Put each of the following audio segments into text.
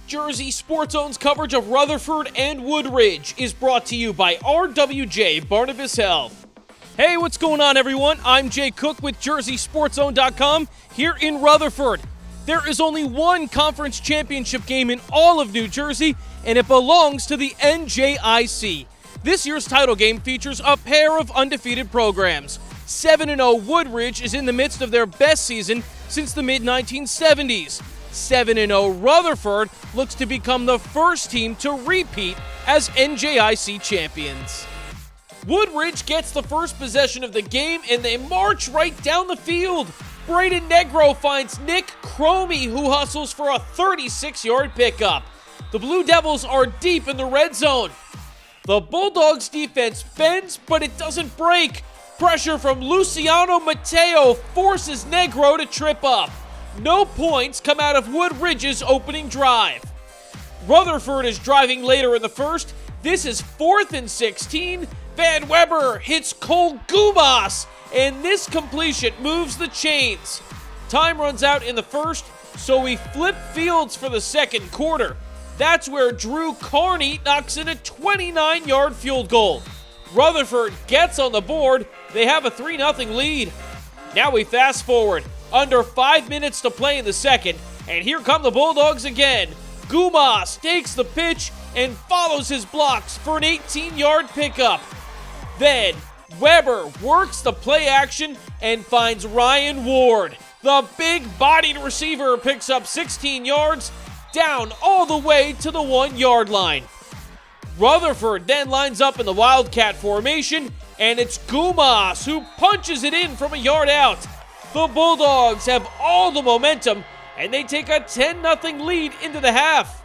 Jersey Sports Zone's coverage of Rutherford and Woodridge is brought to you by RWJ Barnabas Health. Hey, what's going on, everyone? I'm Jay Cook with JerseySportsZone.com here in Rutherford. There is only one conference championship game in all of New Jersey, and it belongs to the NJIC. This year's title game features a pair of undefeated programs. 7-0 Woodridge is in the midst of their best season since the mid-1970s. 7-0 Rutherford looks to become the first team to repeat as NJIC champions. Woodridge gets the first possession of the game and they march right down the field. Braden Negro finds Nick Cromie, who hustles for a 36-yard pickup. The Blue Devils are deep in the red zone. The Bulldogs defense bends, but it doesn't break. Pressure from Luciano Mateo forces Negro to trip up. No points come out of Woodridge's opening drive. Rutherford is driving later in the first. This is 4th and 16. Van Weber hits Cole Gumas, and this completion moves the chains. Time runs out in the first, so we flip fields for the second quarter. That's where Drew Carney knocks in a 29-yard field goal. Rutherford gets on the board. They have a 3-0 lead. Now we fast forward. Under 5 minutes to play in the second, and here come the Bulldogs again. Gumas takes the pitch and follows his blocks for an 18-yard pickup. Then, Weber works the play action and finds Ryan Ward. The big-bodied receiver picks up 16 yards, down all the way to the 1-yard line. Rutherford then lines up in the Wildcat formation, and it's Gumas who punches it in from a yard out. The Bulldogs have all the momentum, and they take a 10-0 lead into the half.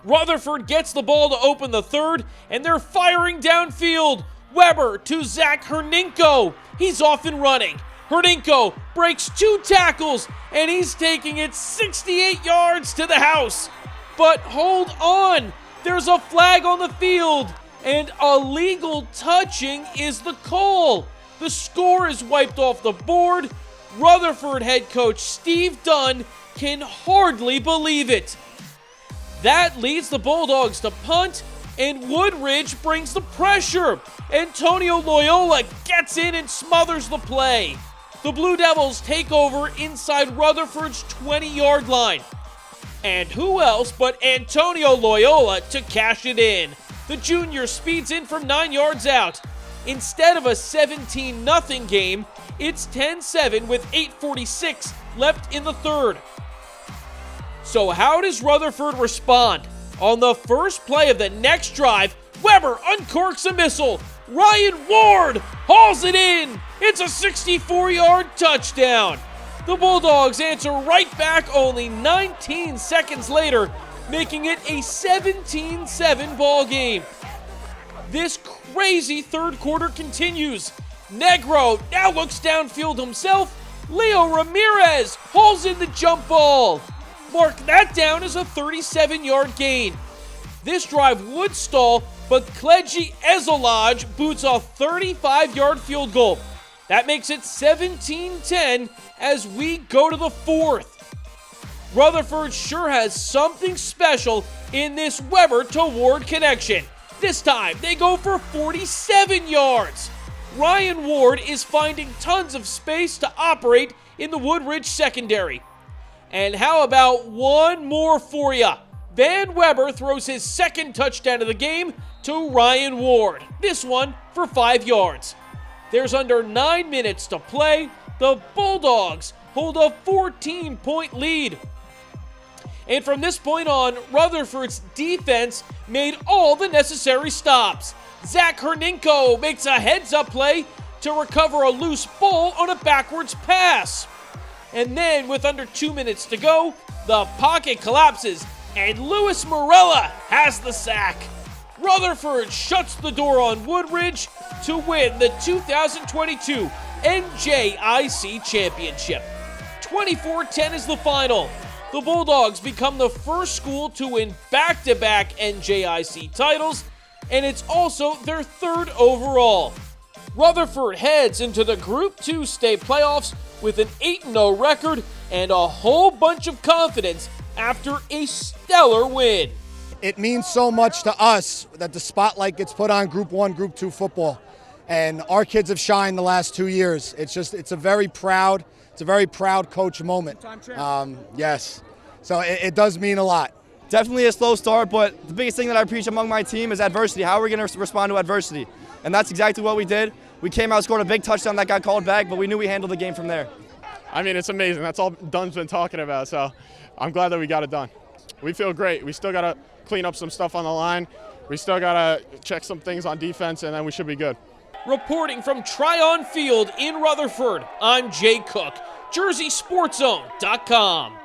Rutherford gets the ball to open the third, and they're firing downfield. Weber to Zach Herninko. He's off and running. Herninko breaks 2 tackles, and he's taking it 68 yards to the house. But hold on, there's a flag on the field, and illegal touching is the call. The score is wiped off the board. Rutherford head coach Steve Dunn can hardly believe it. That leads the Bulldogs to punt, and Woodridge brings the pressure. Antonio Loyola gets in and smothers the play. The Blue Devils take over inside Rutherford's 20-yard line. And who else but Antonio Loyola to cash it in? The junior speeds in from 9 yards out. Instead of a 17-0 game, it's 10-7 with 8:46 left in the third. So how does Rutherford respond? On the first play of the next drive, Weber uncorks a missile. Ryan Ward hauls it in. It's a 64-yard touchdown. The Bulldogs answer right back only 19 seconds later, making it a 17-7 ball game. This crazy third quarter continues. Negro now looks downfield himself. Leo Ramirez hauls in the jump ball. Mark that down as a 37-yard gain. This drive would stall, but Kledji Ezolaj boots a 35-yard field goal. That makes it 17-10 as we go to the fourth. Rutherford sure has something special in this Weber to Ward connection. This time, they go for 47 yards. Ryan Ward is finding tons of space to operate in the Woodridge secondary. And how about one more for you? Van Weber throws his second touchdown of the game to Ryan Ward. This one for 5 yards. There's under 9 minutes to play. The Bulldogs hold a 14-point lead. And from this point on, Rutherford's defense made all the necessary stops. Zach Herninko makes a heads-up play to recover a loose ball on a backwards pass. And then, with under 2 minutes to go, the pocket collapses, and Luis Morella has the sack. Rutherford shuts the door on Woodridge to win the 2022 NJIC Championship. 24-10 is the final. The Bulldogs become the first school to win back-to-back NJIC titles, and it's also their third overall. Rutherford heads into the Group 2 state playoffs with an 8-0 record and a whole bunch of confidence after a stellar win. It means so much to us that the spotlight gets put on Group 1, Group 2 football. And our kids have shined the last 2 years. It's a very proud coach moment. Yes. So it does mean a lot. Definitely a slow start, but the biggest thing that I preach among my team is adversity. How are we going to respond to adversity? And that's exactly what we did. We came out, scored a big touchdown that got called back, but we knew we handled the game from there. I mean, it's amazing. That's all Dunn's been talking about, so I'm glad that we got it done. We feel great. We still got to clean up some stuff on the line. We still got to check some things on defense, and then we should be good. Reporting from Tryon Field in Rutherford, I'm Jay Cook, JerseySportsZone.com.